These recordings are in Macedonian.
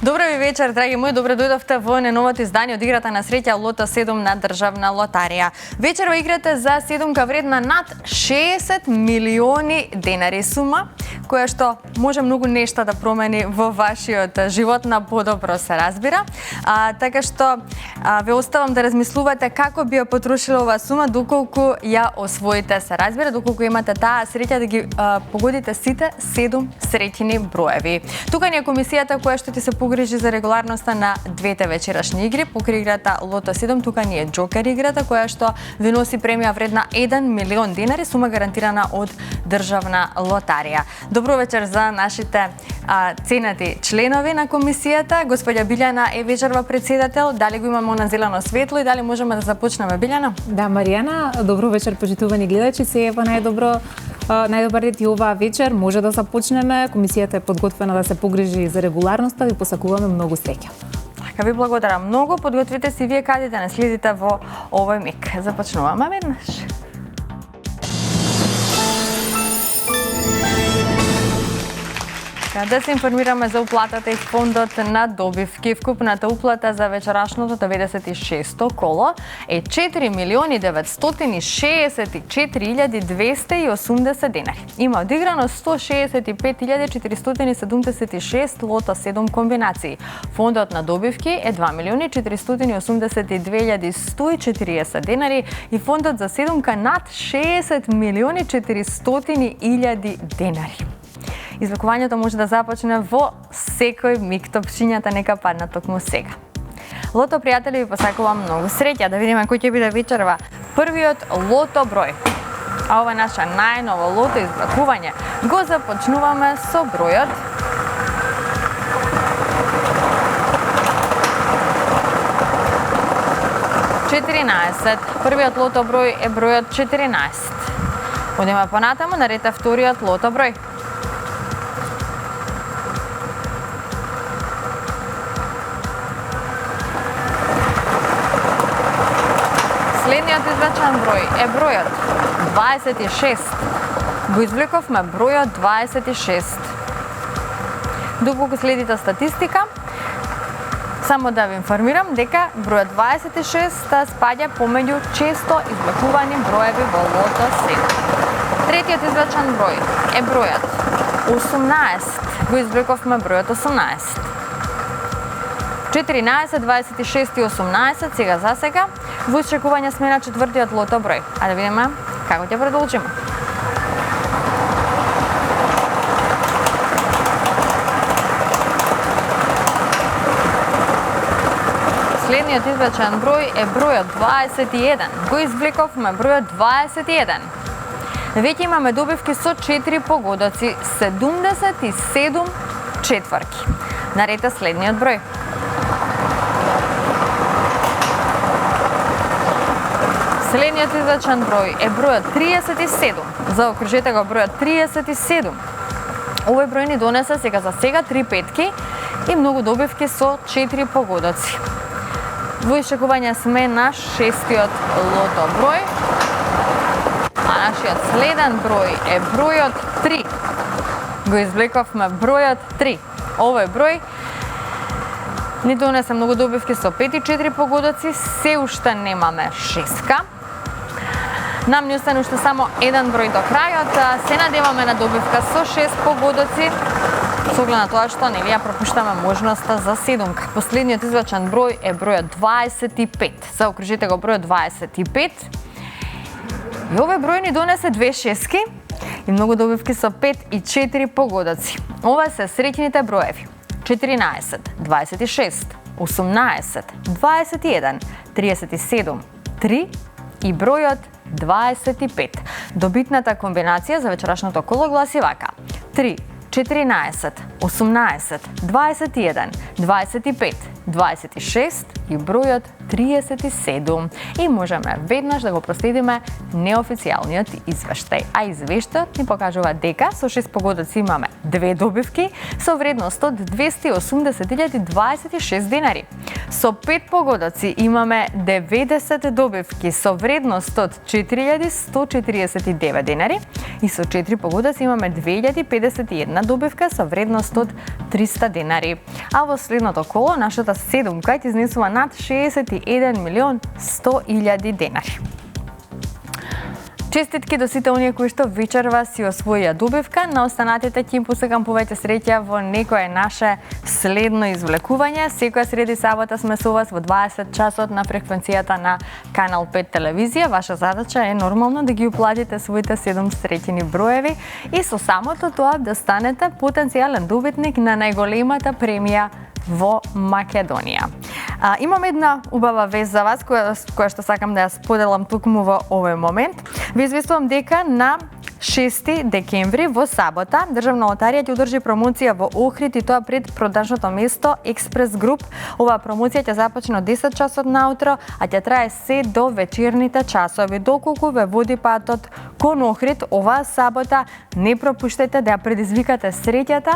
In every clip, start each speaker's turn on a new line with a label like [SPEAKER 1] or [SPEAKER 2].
[SPEAKER 1] Добро ви вечер, драги мои, добро дојдовте во новото издание од играта на среќа Лото 7 на државна лотарија. Вечер во играте за седумка вредна над 60 милиони денари сума, која што може многу нешта да промени во вашиот живот на подобро, се разбира. Така што ве оставам да размислувате како би ја потрошиле оваа сума доколку ја освоите, се разбира, доколку имате таа среќа да ги погодите сите 7 среќни броеви. Тука ни е комисијата која што ти се погрижи за регуларноста на двете вечерашни игри. Покрај играта Лото 7, тука ни е Джокер играта која што ви носи премија вредна 1 милион денари, сума гарантирана од државна лотарија. Добро вечер за нашите ценати членови на комисијата. Господја Билјана е вечерва председател. Дали го имаме на зелено светло и дали можеме да започнеме, Билјана?
[SPEAKER 2] Да, Маријана, добро вечер, почитувани гледачи. Се ева најдобар ред и оваа вечер може да започнеме. Комисијата е подготвена да се погрижи за регуларноста. Ви посакуваме многу среќа.
[SPEAKER 1] Така, ви благодарам многу. Подготвите си вие каде да не следите во овој миг. Започнуваме веднаш. Да се информираме за уплатата и фондот на добивки. Вкупната уплата за вечерашното 96-то коло е 4.964.280 денари. Има одиграно 165.476 Лото 7 комбинации. Фондот на добивки е 2.482.140 денари и фондот за седумка над 60.400.000 денари. Извлекувањето може да започне во секој миг, топчињата нека паднат токму сега. Лото пријатели, ви посакувам многу среќа. Да видиме кој ќе биде вечерва првиот лото број. А ова е наша најново лото извлекување. Го започнуваме со бројот 14. Првиот лото број е бројот 14. Одиме понатаму, на ред е вториот лото број. Следниот извлечен број е бројот 26. Го извлековме бројот 26. Доколку следите статистика, само да ви информирам дека бројот 26 спаѓа помеѓу често извлекувани броеви во Лото 7. Третиот извлечен број е бројот 18. Го извлековме бројот 18. 14, 26 и 18, сега за сега, во исчекување сме на четвртиот лото број. А да видиме како ќе продолжиме. Следниот извлечен број е бројот 21. Го извлековме бројот 21. Веќе имаме добивки со 4 погодоци, 77 четврки. Наред е следниот број. Следниот извлечен број е бројот 37. Заокружете го бројот 37. Овој број ни донесе сега за сега 3 петки и многу добивки со 4 погодоци. Во исчекување сме на шестиот лото број. А нашиот следен број е бројот 3. Го извлековме бројот 3. Овој број ни донесе многу добивки со 5 и 4 погодоци, се уште немаме шестка. Нам ни остане уште само еден број до крајот. Се надеваме на добивка со 6 погодоци, со оглед на тоа што нели ја пропуштаме можноста за седумка. Последниот извлечен број е бројот 25. Заокружите го бројот 25. И овој број ни донесе 2 шестки и многу добивки со 5 и 4 погодоци. Ова се среќните броеви: 14, 26, 18, 21, 37, 3 и бројот 25. Добитната комбинација за вечерашното коло гласи вака: 3, 14, 18, 21, 25, 26 и бројот 37. И можеме веднаш да го проследиме неофицијалниот извештај. А извештајот ни покажува дека со 6 погодоци имаме 2 добивки со вредност од 280.026 денари. Со 5 погодоци имаме 90 добивки со вредност од 4.149 денари и со 4 погодоци имаме 2.051 добивка со вредност од 300 денари. А во следното коло нашата седумка ќе изнесува над 61.100.000 денари. Честитки до сите оние кои што вечерва си освоија добивка, на останатите ќе им посакам повеќе среќа во некое наше следно извлекување. Секоја среда и сабота сме со вас во 20 часот на фреквенцијата на Канал 5 телевизија. Ваша задача е нормално да ги уплатите своите 7 среќени броеви и со самото тоа да станете потенцијален добитник на најголемата премија во Македонија. Имам една убава вест за вас која што сакам да ја споделам токму во овој момент. Ви известувам дека на 6 декември во сабота Државна лотарија ќе одржи промоција во Охрид и тоа пред продажното место Експрес Груп. Оваа промоција ќе започне од 10 часот наутро, а ќе трае се до вечерните часови. Доколку ве води патот кон Охрид оваа сабота, не пропуштете да ја предизвикате среќата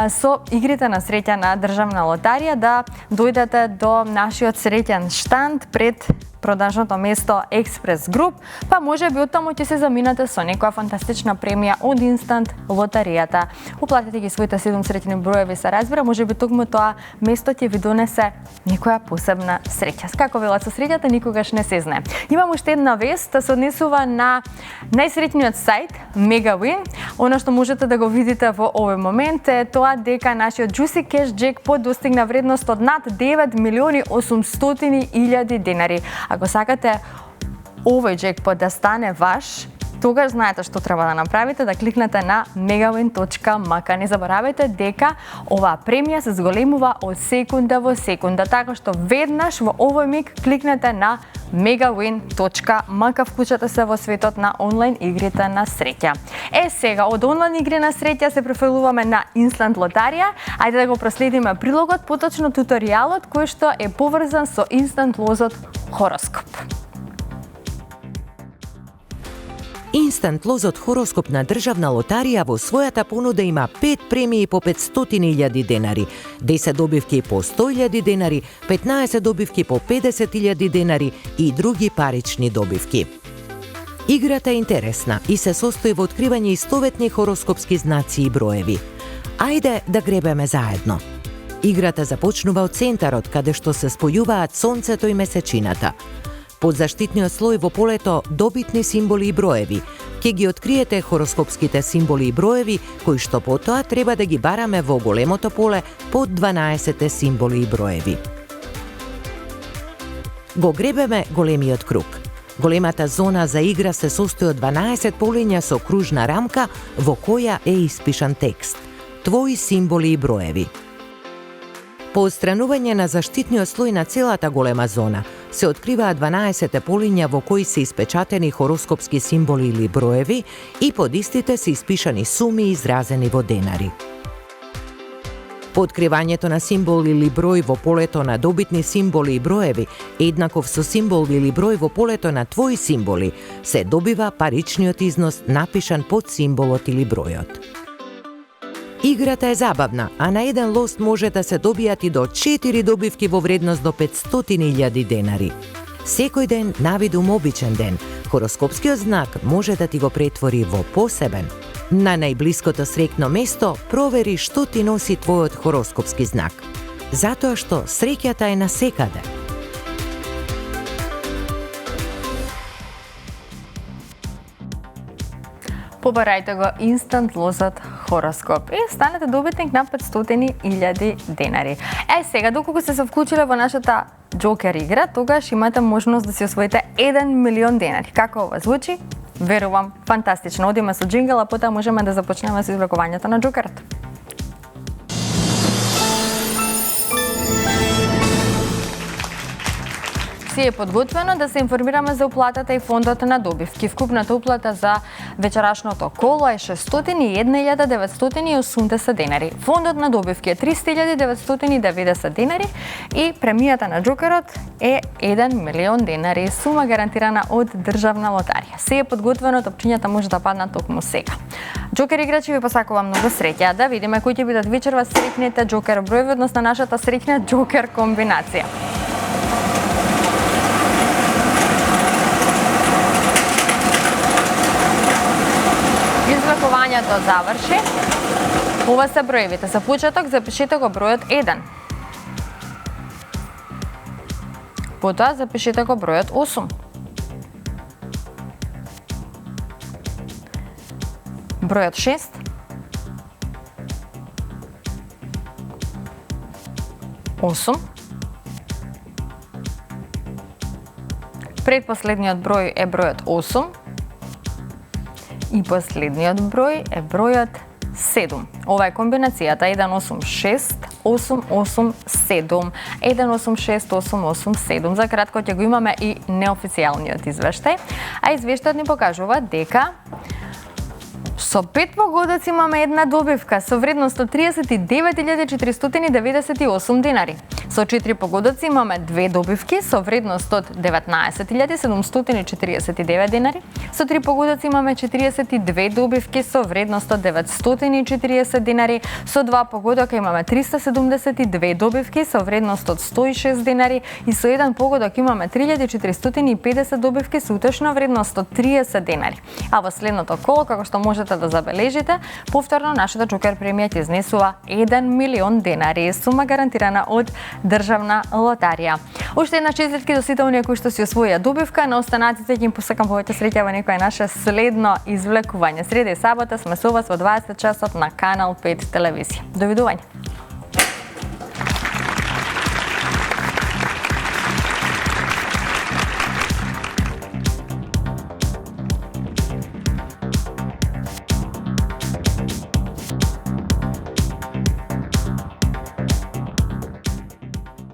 [SPEAKER 1] со игрите на среќа на Државна лотарија, да дојдете до нашиот среќен штанд пред продажното место Експрес Груп, па може би оттаму ќе се заминате со некоја фантастична премија од Инстант лотаријата. Уплатете ги своите 7 среќни броеви, се разбира, може би токму тоа место ќе ви донесе некоја посебна среќа. Како велат, со среќата никогаш не се знае. Имам уште една вест, се однесува на најсреќниот сајт Megawin. Оно што можете да го видите во овој момент е тоа дека нашиот Juicy Cash Jackpot достигна вредност од над 9.800.000 денари. Ако сакате овој джекпот да стане ваш, тогаш знаете што треба да направите, да кликнете на megawin.mk. Не заборавајте дека оваа премија се зголемува од секунда во секунда, така што веднаш во овој миг кликнете на megawin.mk, вклучете се во светот на онлайн игрите на среќа. Сега од онлайн игри на среќа се префрлуваме на Инстант лотарија. Ајде да го проследиме прилогот, поточно туторијалот кој што е поврзан со Инстант лозот хороскоп.
[SPEAKER 3] Инстант лозот хороскоп на Државна лотарија во својата понуда има 5 премии по 500.000 денари, 10 добивки по 100.000 денари, 15 добивки по 50.000 денари и други парични добивки. Играта е интересна и се состои во откривање истоветни хороскопски знаци и броеви. Ајде да гребеме заедно. Играта започнува од центарот, каде што се спојуваат сонцето и месечината. Под заштитниот слој во полето добитни символи и броеви. Ќе ги откриете хороскопските символи и броеви, кои што потоа треба да ги бараме во големото поле под 12 символи и броеви. Го гребеме големиот круг. Големата зона за игра се состои од 12 полиња со кружна рамка во која е испишан текст. Твои символи и броеви. По отстранување на заштитниот слој на целата голема зона, се откриваат 12 полиња во кои се испечатени хороскопски символи или броеви и под истите се испишани суми изразени во денари. По откривањето на символ или број во полето на добитни символи и броеви, еднаков со символ или број во полето на твои символи, се добива паричниот износ напишан под символот или бројот. Играта е забавна, а на еден лост може да се добијат и до 4 добивки во вредност до 500.000 денари. Секој ден навидум обичен ден, хороскопскиот знак може да ти го претвори во посебен. На најблиското среќно место провери што ти носи твојот хороскопски знак. Затоа што среќата е насекаде.
[SPEAKER 1] Побарајте го Инстант лозот хороскоп и станете добитник на 500.000 денари. Сега, доколку се вклучиле во нашата Джокер игра, тогаш имате можност да си освоите 1 милион денари. Како ова звучи? Верувам, фантастично. Одиме со джингл, а потоа можеме да започнеме со извлекувањето на Джокерот. Се е подготвено да се информираме за уплатата и фондот на добивки. Вкупната уплата за вечерашното коло е 601.980 денари. Фондот на добивки е 300.990 денари и премијата на џокерот е 1 милион денари, сума гарантирана од државна лотарија. Се е подготвено, топчињата може да паднат токму сега. Џокер играчи ви посакувам многу среќа. Да видиме кои ќе бидат вечерва среќните џокер броеви, односно нашата среќна џокер комбинација. Извлекувањето заврши. Ова се броевите. За почеток запишете го бројот 1. Потоа запишете го бројот 8. Бројот 6. Предпоследниот број е бројот 8 и последниот број е бројот 7. Ова е комбинацијата 186-887. 186-887. За кратко ќе го имаме и неофицијалниот извештај, а извештајот ни покажува дека со 5 погодоци имаме една добивка со вредност од 39.498 денари. Со 4 погодоци имаме 2 добивки со вредност од 19.749 денари. Со 3 погодоци имаме 42 добивки со вредност од 940 денари. Со 2 погодока имаме 372 добивки со вредност од 106 денари и со 1 погодок имаме 3450 добивки со утешна вредност од 30 денари. А во следното коло, како што можете да забележите, повторно нашата џокер премија ќе изнесува 1 милион денари, сума гарантирана од државна лотарија. Уште една честитки до сите оние кои што си освоија добивка, на останатите ќе им посакам повеќе среќа во некое наше следно извлекување. Среда и сабота сме со вас во 20 часот на Канал 5 телевизија. Довидување.